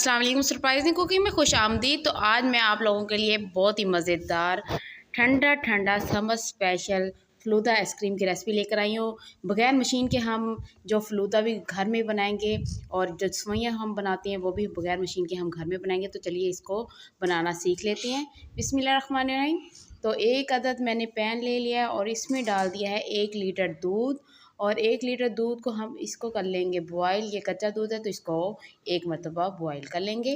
अस्सलाम वालेकुम। Surprising cooking में खुश आमदीद। तो आज मैं आप लोगों के लिए बहुत ही मज़ेदार ठंडा ठंडा समर स्पेशल फ़लूदा आइसक्रीम की रेसिपी लेकर आई हूँ। बग़ैर मशीन के हम जो फ़लूदा भी घर में बनाएंगे और जो सेवइयाँ हम बनाते हैं वो भी बग़ैर मशीन के हम घर में बनाएंगे। तो चलिए इसको बनाना सीख लेते हैं। बिस्मिल्लाहिर्रहमानिर्रहीम। तो एक अदद मैंने पैन ले लिया है और इसमें डाल दिया है 1 लीटर दूध। और 1 लीटर दूध को हम इसको कर लेंगे बॉयल। ये कच्चा दूध है तो इसको एक मरतबा बॉयल कर लेंगे।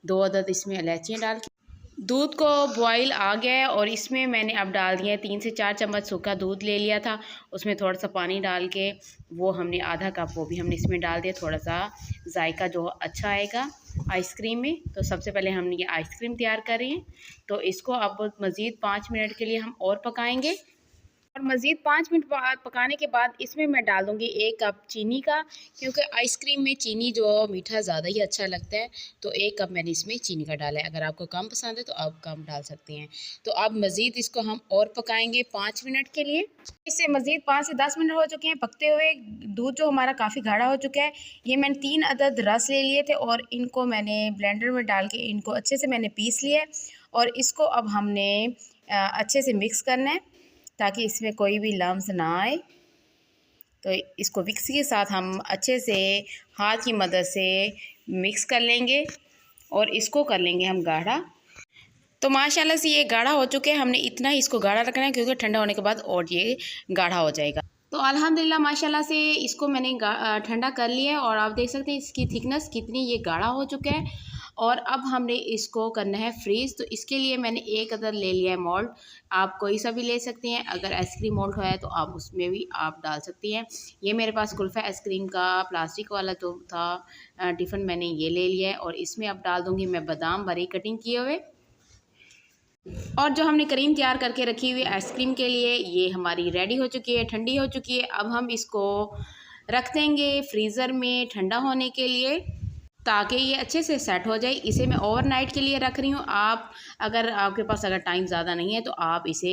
2 अदद इसमें इलायचियाँ डाल के दूध को बॉयल आ गया है और इसमें मैंने अब डाल दिया है 3 से 4 चम्मच सूखा दूध ले लिया था, उसमें थोड़ा सा पानी डाल के वो हमने आधा कप वो भी हमने इसमें डाल दिया, थोड़ा सा जायका जो अच्छा आएगा आइसक्रीम में। तो सबसे पहले हमने ये आइसक्रीम तैयार कर रहे हैं। तो इसको अब मज़ीद 5 मिनट के लिए हम और पकाएंगे और मज़ीद 5 मिनट बाद पकाने के बाद इसमें मैं डाल दूँगी 1 कप चीनी का, क्योंकि आइसक्रीम में चीनी जो मीठा ज़्यादा ही अच्छा लगता है। तो 1 कप मैंने इसमें चीनी का डाला है। अगर आपको कम पसंद है तो आप कम डाल सकते हैं। तो अब मज़ीद इसको हम और पकाएंगे 5 मिनट के लिए। इससे मज़ीद 5 से 10 मिनट हो चुके हैं पकते हुए। दूध जो हमारा काफ़ी गाढ़ा हो चुका है। ये मैंने 3 अदद रस ले लिए थे और इनको मैंने ब्लेंडर में डाल के इनको अच्छे से मैंने पीस लिया है। और इसको अब हमने अच्छे से मिक्स करना है ताकि इसमें कोई भी लम्स ना आए। तो इसको मिक्सी के साथ हम अच्छे से हाथ की मदद से मिक्स कर लेंगे और इसको कर लेंगे हम गाढ़ा। तो माशाल्लाह से ये गाढ़ा हो चुके हैं। हमने इतना ही इसको गाढ़ा रखना है क्योंकि ठंडा होने के बाद और ये गाढ़ा हो जाएगा। तो अल्हम्दुलिल्लाह माशाल्लाह से इसको मैंने ठंडा कर लिया है और आप देख सकते हैं इसकी थिकनेस कितनी ये गाढ़ा हो चुका है। और अब हमने इसको करना है फ्रीज़। तो इसके लिए मैंने 1 अदद ले लिया है मोल्ड। आप कोई सा भी ले सकते हैं। अगर आइसक्रीम मोल्ड है तो आप उसमें भी आप डाल सकती हैं। ये मेरे पास कुल्फ़ा आइसक्रीम का प्लास्टिक वाला जो था टिफ़िन, मैंने ये ले लिया है। और इसमें अब डाल दूँगी मैं बादाम बारीक कटिंग किए हुए। और जो हमने क्रीम तैयार करके रखी हुई आइसक्रीम के लिए, ये हमारी रेडी हो चुकी है, ठंडी हो चुकी है। अब हम इसको रख देंगे फ्रीज़र में ठंडा होने के लिए ताकि ये अच्छे से सेट हो जाए। इसे मैं ओवरनाइट के लिए रख रही हूँ। आप अगर आपके पास अगर टाइम ज़्यादा नहीं है तो आप इसे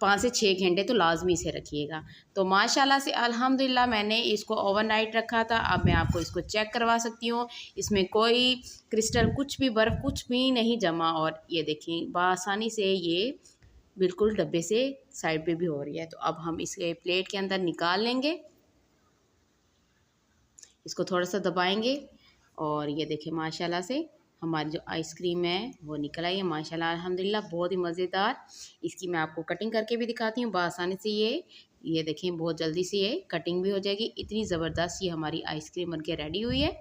5 से 6 घंटे तो लाजमी इसे रखिएगा। तो माशाल्लाह से अल्हम्दुलिल्लाह मैंने इसको ओवरनाइट रखा था। अब मैं आपको इसको चेक करवा सकती हूँ। इसमें कोई क्रिस्टल कुछ भी बर्फ़ कुछ भी नहीं जमा। और ये देखें बआसानी से ये बिल्कुल डब्बे से साइड पे भी हो रही है। तो अब हम इसे प्लेट के अंदर निकाल लेंगे। इसको थोड़ा सा दबाएंगे और ये देखें माशाल्लाह से हमारी जो आइसक्रीम है वो निकल आई है माशाल्लाह अल्हम्दुलिल्लाह, बहुत ही मज़ेदार। इसकी मैं आपको कटिंग करके भी दिखाती हूँ बआसानी से। ये देखें बहुत जल्दी से ये कटिंग भी हो जाएगी। इतनी ज़बरदस्त ये हमारी आइसक्रीम बनके रेडी हुई है।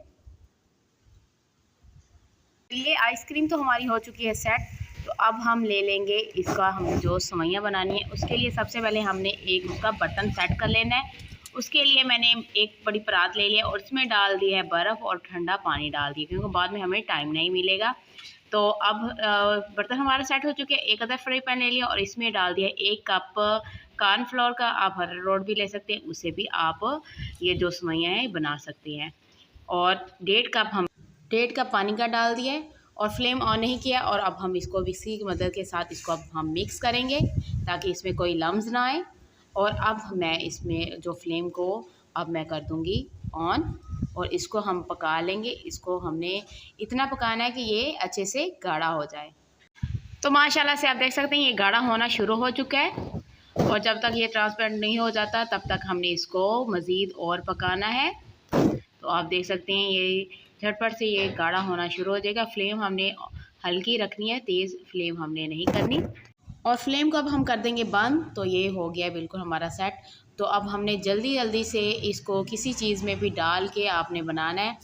ये आइसक्रीम तो हमारी हो चुकी है सेट। तो अब हम ले लेंगे इसका, हम जो सेवइयाँ बनानी है उसके लिए सबसे पहले हमने एक उसका बर्तन सेट कर लेना है। उसके लिए मैंने एक बड़ी परात ले लिया और उसमें डाल दिया है बर्फ़ और ठंडा पानी डाल दिया, क्योंकि बाद में हमें टाइम नहीं मिलेगा। तो अब बर्तन हमारा सेट हो चुके हैं। एक अदर फ्राई पैन ले लिया और इसमें डाल दिया 1 कप कॉर्नफ्लोर का। आप अरारोट भी ले सकते हैं, उससे भी आप ये जो सेवइयाँ हैं बना सकते हैं। और 1.5 कप पानी का डाल दिया है और फ्लेम ऑन नहीं किया। और अब हम इसको मिक्सी की मदद के साथ इसको अब हम मिक्स करेंगे ताकि इसमें कोई लम्स ना आए। और अब मैं इसमें जो फ्लेम को अब मैं कर दूँगी ऑन और इसको हम पका लेंगे। इसको हमने इतना पकाना है कि ये अच्छे से गाढ़ा हो जाए। तो माशाल्लाह से आप देख सकते हैं ये गाढ़ा होना शुरू हो चुका है। और जब तक ये ट्रांसपेरेंट नहीं हो जाता तब तक हमने इसको मज़ीद और पकाना है। तो आप देख सकते हैं ये झटपट से ये गाढ़ा होना शुरू हो जाएगा। फ्लेम हमने हल्की रखनी है, तेज़ फ्लेम हमने नहीं करनी। और फ्लेम को अब हम कर देंगे बंद। तो ये हो गया बिल्कुल हमारा सेट। तो अब हमने जल्दी जल्दी से इसको किसी चीज़ में भी डाल के आपने बनाना है।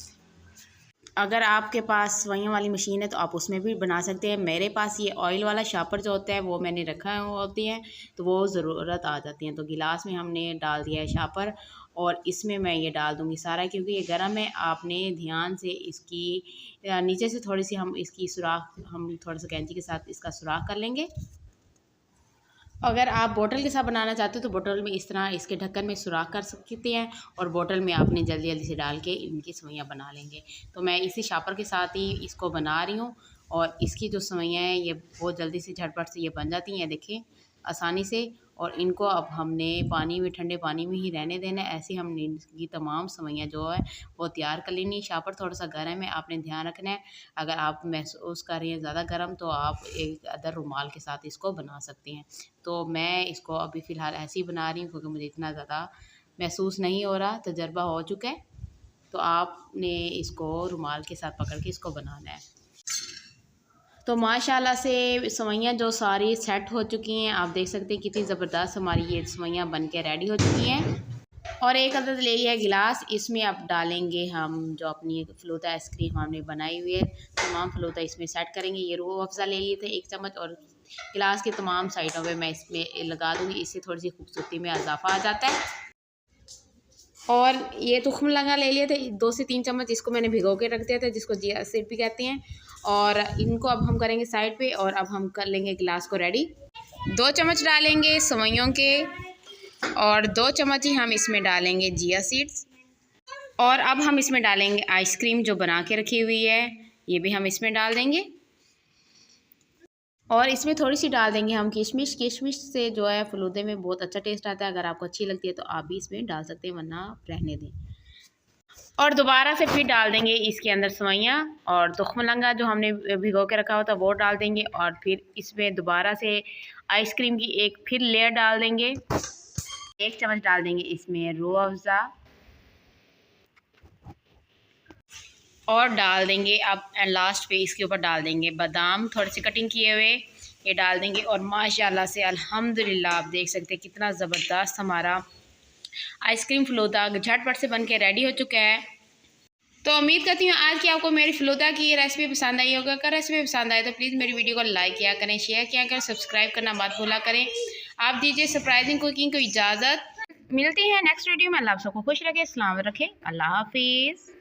अगर आपके पास सेवइयाँ वाली मशीन है तो आप उसमें भी बना सकते हैं। मेरे पास ये ऑयल वाला शापर जो होता है वो मैंने रखा होती है, तो वो ज़रूरत आ जाती है। तो गिलास में हमने डाल दिया है शापर और इसमें मैं ये डाल दूँगी सारा, क्योंकि ये गर्म है। आपने ध्यान से इसकी नीचे से थोड़ी सी हम इसकी सुराख, हम थोड़ा सा कैंची के साथ इसका सुराख कर लेंगे। अगर आप बोतल के साथ बनाना चाहते हो तो बोतल में इस तरह इसके ढक्कन में सुराख कर सकते हैं और बोतल में आपने जल्दी जल्दी से डाल के इनकी सेवइयाँ बना लेंगे। तो मैं इसी शापर के साथ ही इसको बना रही हूँ और इसकी जो सेवइयाँ हैं ये बहुत जल्दी से झटपट से ये बन जाती हैं, देखें आसानी से। और इनको अब हमने पानी में, ठंडे पानी में ही रहने देना है। ऐसे हमने इनकी तमाम सेवइयाँ जो है वो तैयार कर लेनी है। शापर थोड़ा सा गर्म है, आपने ध्यान रखना है। अगर आप महसूस कर रही हैं ज़्यादा गर्म तो आप एक अदर रुमाल के साथ इसको बना सकती हैं। तो मैं इसको अभी फ़िलहाल ऐसे ही बना रही हूँ क्योंकि मुझे इतना ज़्यादा महसूस नहीं हो रहा, तजर्बा हो चुका है। तो आपने इसको रुमाल के साथ पकड़ के इसको बनाना है। तो माशाल्लाह से सेवइयाँ जो सारी सेट हो चुकी हैं, आप देख सकते हैं कितनी ज़बरदस्त हमारी ये सेवइयाँ बन के रेडी हो चुकी हैं। और एक अदद ले लिया गिलास, इसमें अब डालेंगे हम जो अपनी फ़लूदा आइसक्रीम हमने बनाई हुई है, तमाम फ़लूदा इसमें सेट करेंगे। ये रूह अफ़ज़ा ले लिए थे 1 चम्मच, और गिलास के तमाम साइडों पे मैं इसमें लगा दूँगी, इससे थोड़ी सी खूबसूरती में इजाफ़ा आ जाता है। और ये तुख्म लगा ले लिए थे 2 से 3 चम्मच, इसको मैंने भिगो के रख दिया था, जिसको जिया सीड भी कहते हैं। और इनको अब हम करेंगे साइड पे, और अब हम कर लेंगे गिलास को रेडी। 2 चम्मच डालेंगे सेवइयों के, और 2 चम्मच ही हम इसमें डालेंगे जिया सीड्स। और अब हम इसमें डालेंगे आइसक्रीम जो बना के रखी हुई है, ये भी हम इसमें डाल देंगे। और इसमें थोड़ी सी डाल देंगे हम किशमिश। किशमिश से जो है फ़लूदे में बहुत अच्छा टेस्ट आता है। अगर आपको अच्छी लगती है तो आप भी इसमें डाल सकते हैं, वरना आप रहने दें। और दोबारा से फिर डाल देंगे इसके अंदर सेवइयाँ, और तुख्मलंगा जो हमने भिगो के रखा हुआ था वो डाल देंगे। और फिर इसमें दोबारा से आइसक्रीम की एक फिर लेयर डाल देंगे। 1 चम्मच डाल देंगे इसमें रूह अफ़ज़ा, और डाल देंगे अब लास्ट पे इसके ऊपर डाल देंगे बादाम थोड़े से कटिंग किए हुए, ये डाल देंगे। और माशाल्लाह से अल्हम्दुलिल्लाह आप देख सकते हैं कितना ज़बरदस्त हमारा आइसक्रीम फ़लूदा झटपट से बन के रेडी हो चुका है। तो उम्मीद करती हूँ आज की आपको मेरी फ़लूदा की ये रेसिपी पसंद आई होगा। अगर रेसिपी पसंद आए तो प्लीज़ मेरी वीडियो को लाइक किया करें, शेयर किया करें, सब्सक्राइब करना मत भूला करें। आप दीजिए सरप्राइजिंग कुकिंग को इजाज़त। मिलती है नेक्स्ट वीडियो में। अल्लाह आप सबको खुश रखे, सलामत रखे। अल्लाह हाफिज़।